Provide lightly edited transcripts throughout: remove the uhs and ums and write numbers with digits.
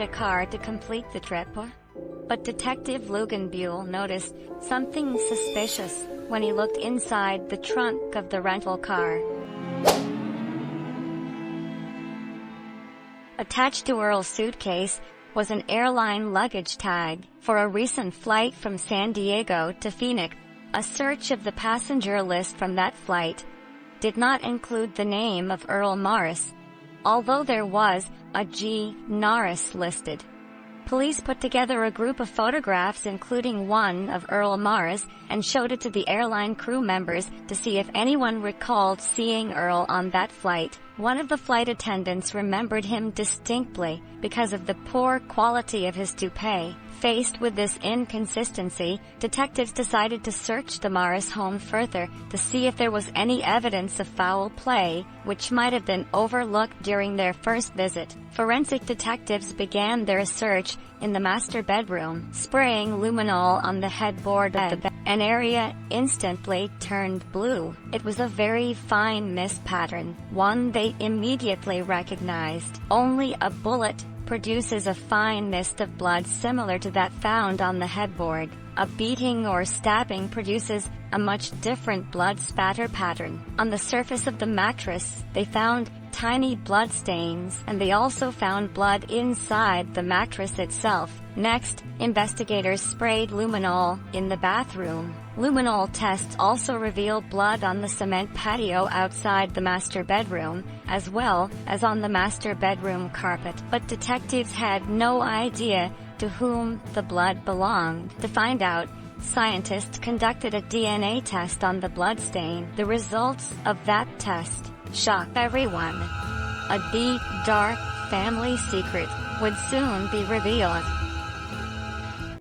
a car to complete the trip. But Detective Luganbuehl noticed something suspicious when he looked inside the trunk of the rental car. Attached to Earl's suitcase was an airline luggage tag for a recent flight from San Diego to Phoenix. A search of the passenger list from that flight did not include the name of Earl Morris, although there was a G. Norris listed. Police put together a group of photographs including one of Earl Morris and showed it to the airline crew members to see if anyone recalled seeing Earl on that flight. One of the flight attendants remembered him distinctly because of the poor quality of his toupee. Faced with this inconsistency, detectives decided to search the Morris home further to see if there was any evidence of foul play, which might have been overlooked during their first visit. Forensic detectives began their search in the master bedroom, spraying luminol on the headboard of the bed. An area instantly turned blue. It was a very fine mist pattern, one they immediately recognized. Only a bullet produces a fine mist of blood similar to that found on the headboard. A beating or stabbing produces a much different blood spatter pattern. On the surface of the mattress, they found tiny blood stains, and they also found blood inside the mattress itself. Next, investigators sprayed luminol in the bathroom. Luminol tests also revealed blood on the cement patio outside the master bedroom, as well as on the master bedroom carpet. But detectives had no idea to whom the blood belonged. To find out, scientists conducted a DNA test on the bloodstain. The results of that test shocked everyone. A deep, dark family secret would soon be revealed.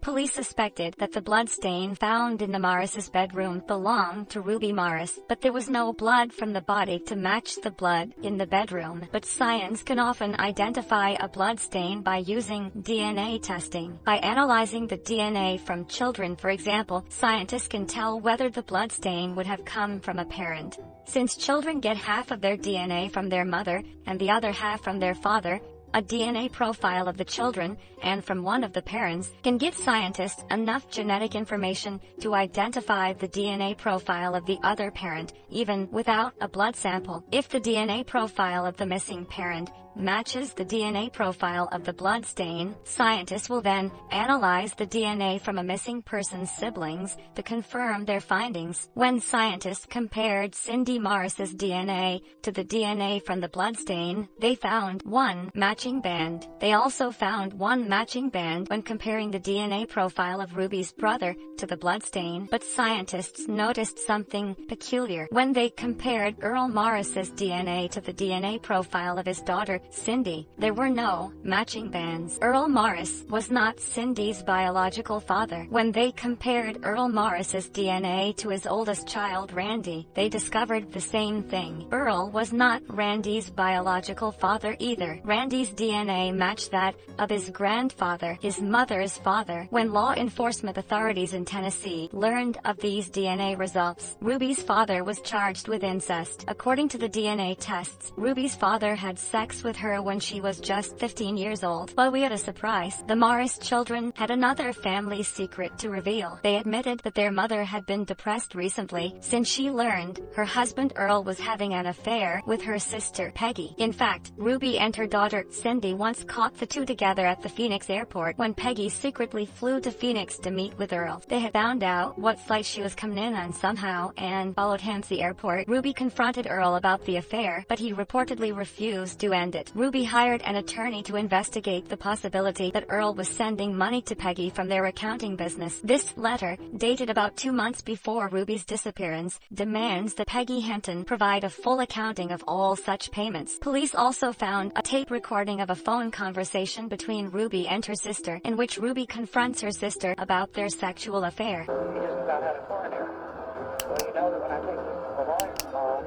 Police suspected that the bloodstain found in the Morris' bedroom belonged to Ruby Morris, but there was no blood from the body to match the blood in the bedroom. But science can often identify a bloodstain by using DNA testing. By analyzing the DNA from children, for example, scientists can tell whether the bloodstain would have come from a parent. Since children get half of their DNA from their mother and the other half from their father, a DNA profile of the children and from one of the parents can give scientists enough genetic information to identify the DNA profile of the other parent, even without a blood sample. If the DNA profile of the missing parent matches the DNA profile of the bloodstain, scientists will then analyze the DNA from a missing person's siblings to confirm their findings. When scientists compared Cindy Morris's DNA to the DNA from the bloodstain, they found one matching band. They also found one matching band when comparing the DNA profile of Ruby's brother to the bloodstain, but scientists noticed something peculiar. When they compared Earl Morris's DNA to the DNA profile of his daughter, Cindy, there were no matching bands. Earl Morris was not Cindy's biological father. When they compared Earl Morris's DNA to his oldest child, Randy, they discovered the same thing. Earl was not Randy's biological father either. Randy's DNA matched that of his grandfather, his mother's father. When law enforcement authorities in Tennessee learned of these DNA results, Ruby's father was charged with incest. According to the DNA tests, Ruby's father had sex with her when she was just 15 years old. But we had a surprise. The Morris children had another family secret to reveal. They admitted that their mother had been depressed recently since she learned her husband Earl was having an affair with her sister Peggy. In fact, Ruby and her daughter Cindy once caught the two together at the Phoenix airport when Peggy secretly flew to Phoenix to meet with Earl. They had found out what flight she was coming in on somehow and followed him to the airport. Ruby confronted Earl about the affair, but he reportedly refused to end it. Ruby hired an attorney to investigate the possibility that Earl was sending money to Peggy from their accounting business. This letter, dated about 2 months before Ruby's disappearance, demands that Peggy Hinton provide a full accounting of all such payments. Police also found a tape recording of a phone conversation between Ruby and her sister, in which Ruby confronts her sister about their sexual affair. He just about had a foreigner. Well, you know that when I take the volume call,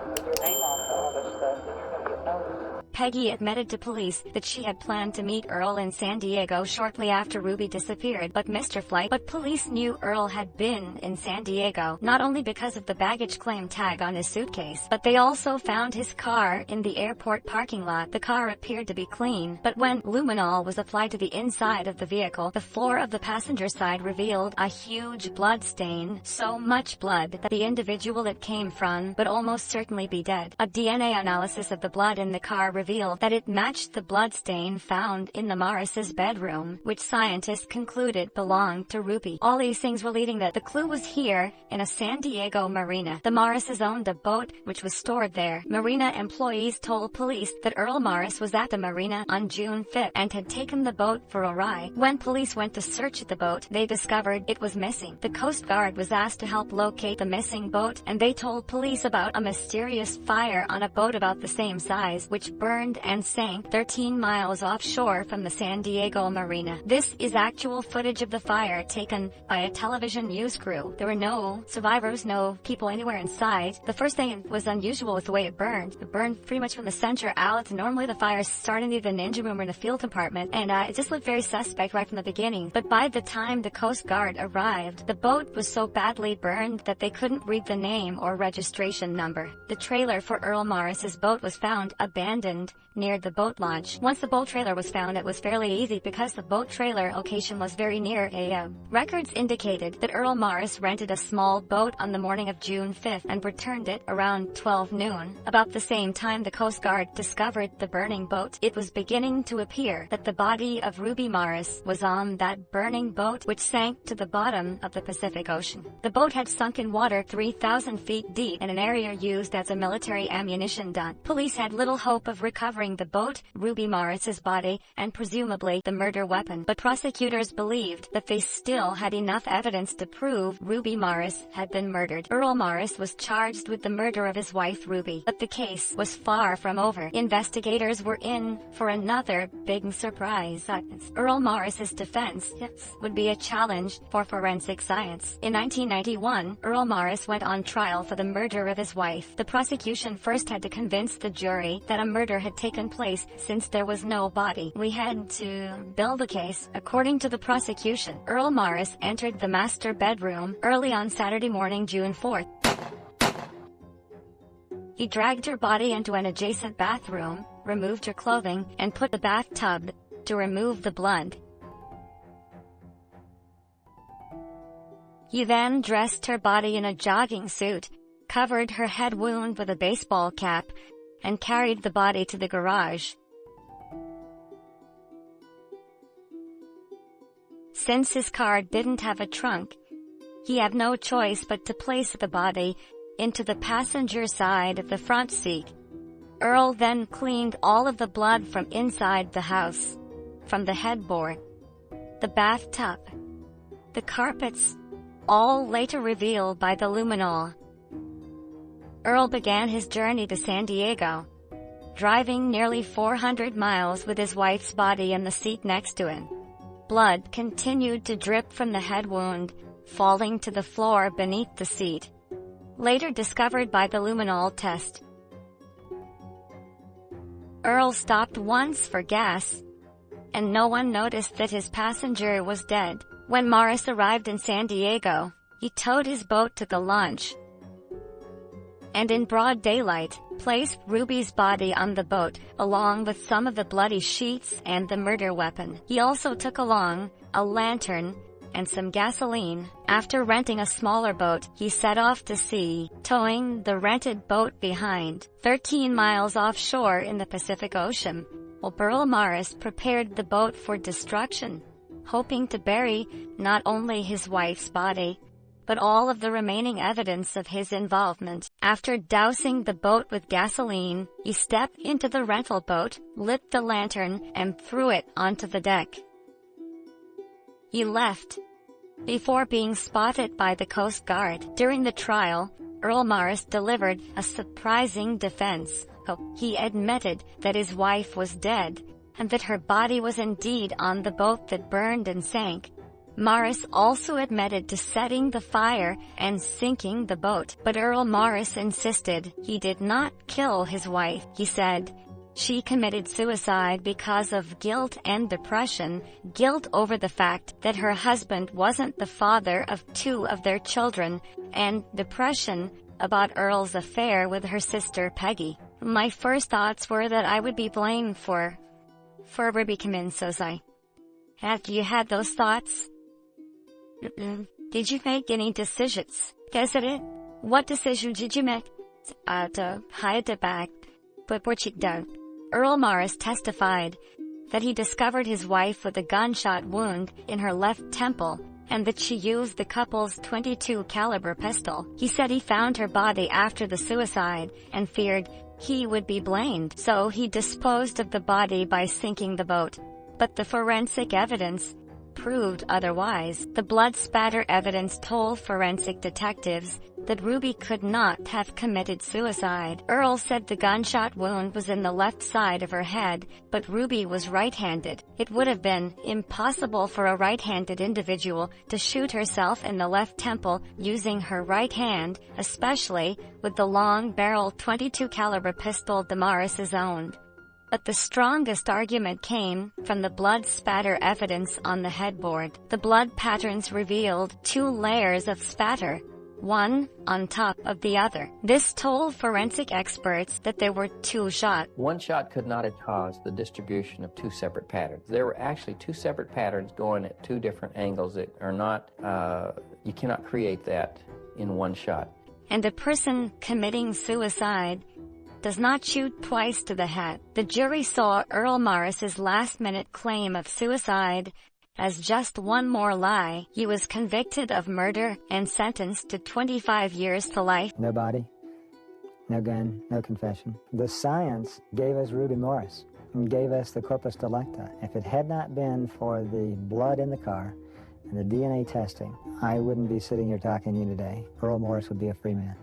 with your name off all this stuff, then you're going to get noticed. Peggy admitted to police that she had planned to meet Earl in San Diego shortly after Ruby disappeared, but missed her flight. But police knew Earl had been in San Diego, not only because of the baggage claim tag on his suitcase, but they also found his car in the airport parking lot. The car appeared to be clean, but when luminol was applied to the inside of the vehicle, the floor of the passenger side revealed a huge blood stain, so much blood that the individual it came from would almost certainly be dead. A DNA analysis of the blood in the car revealed that it matched the blood stain found in the Morris's bedroom, which scientists concluded belonged to Ruby. All these things were leading that the clue was here, in a San Diego marina. The Morrises owned a boat which was stored there. Marina employees told police that Earl Morris was at the marina on June 5th and had taken the boat for a ride. When police went to search the boat, they discovered it was missing. The Coast Guard was asked to help locate the missing boat, and they told police about a mysterious fire on a boat about the same size, which burned and sank 13 miles offshore from the San Diego marina. This is actual footage of the fire taken by a television news crew. There were no survivors, no people anywhere inside. The first thing was unusual with the way it burned. It burned pretty much from the center out. Normally the fires start in either the engine room or the fuel compartment, and it just looked very suspect right from the beginning. But by the time the Coast Guard arrived, the boat was so badly burned that they couldn't read the name or registration number. The trailer for Earl Morris's boat was found abandoned near the boat launch. Once the boat trailer was found, it was fairly easy because the boat trailer location was very near a records indicated that Earl Morris rented a small boat on the morning of June 5th and returned it around 12 noon. About the same time the Coast Guard discovered the burning boat, it was beginning to appear that the body of Ruby Morris was on that burning boat, which sank to the bottom of the Pacific Ocean. The boat had sunk in water 3,000 feet deep in an area used as a military ammunition dump. Police had little hope of recovering the boat, Ruby Morris's body, and presumably the murder weapon, but prosecutors believed that they still had enough evidence to prove Ruby Morris had been murdered. Earl Morris was charged with the murder of his wife Ruby, but the case was far from over. Investigators were in for another big surprise. Earl Morris's defense would be a challenge for forensic science. In 1991, Earl Morris went on trial for the murder of his wife. The prosecution first had to convince the jury that a murder had taken place since there was no body. We had to build a case. According to the prosecution, Earl Morris entered the master bedroom early on Saturday morning, June 4th. He dragged her body into an adjacent bathroom, removed her clothing, and put the bathtub to remove the blood. He then dressed her body in a jogging suit, covered her head wound with a baseball cap, and carried the body to the garage. Since his car didn't have a trunk, he had no choice but to place the body into the passenger side of the front seat. Earl then cleaned all of the blood from inside the house, from the headboard, the bathtub, the carpets, all later revealed by the luminol. Earl began his journey to San Diego, driving nearly 400 miles with his wife's body in the seat next to him. Blood continued to drip from the head wound, falling to the floor beneath the seat, later discovered by the luminol test. Earl stopped once for gas, and no one noticed that his passenger was dead. When Morris arrived in San Diego, he towed his boat to the launch, and in broad daylight, placed Ruby's body on the boat, along with some of the bloody sheets and the murder weapon. He also took along a lantern and some gasoline. After renting a smaller boat, he set off to sea, towing the rented boat behind, 13 miles offshore in the Pacific Ocean, while Earl Morris prepared the boat for destruction, hoping to bury not only his wife's body, but all of the remaining evidence of his involvement. After dousing the boat with gasoline, he stepped into the rental boat, lit the lantern, and threw it onto the deck. He left before being spotted by the Coast Guard. During the trial, Earl Morris delivered a surprising defense. He admitted that his wife was dead, and that her body was indeed on the boat that burned and sank. Morris also admitted to setting the fire and sinking the boat, but Earl Morris insisted he did not kill his wife. He said, She committed suicide because of guilt and depression, guilt over the fact that her husband wasn't the father of 2 of their children, and depression about Earl's affair with her sister Peggy. My first thoughts were that I would be blamed for Ruby committing suicide. After you had those thoughts, did you make any decisions? What decision did you make? To hide it back, but what you done? Earl Morris testified that he discovered his wife with a gunshot wound in her left temple and that she used the couple's .22 caliber pistol. He said he found her body after the suicide and feared he would be blamed, so he disposed of the body by sinking the boat. But the forensic evidence proved otherwise. The blood spatter evidence told forensic detectives that Ruby could not have committed suicide. Earl said the gunshot wound was in the left side of her head, but Ruby was right-handed. It would have been impossible for a right-handed individual to shoot herself in the left temple using her right hand, especially with the long-barrel .22 caliber pistol the Morrises owned. But the strongest argument came from the blood spatter evidence on the headboard. The blood patterns revealed 2 layers of spatter, one on top of the other. This told forensic experts that there were 2 shots. One shot could not have caused the distribution of 2 separate patterns. There were actually 2 separate patterns going at 2 different angles that are not, you cannot create that in one shot. And a person committing suicide does not shoot twice to the head. The jury saw Earl Morris's last-minute claim of suicide as just one more lie. He was convicted of murder and sentenced to 25 years to life. No body, no gun, no confession. The science gave us Ruby Morris and gave us the corpus delicti. If it had not been for the blood in the car and the DNA testing, I wouldn't be sitting here talking to you today. Earl Morris would be a free man.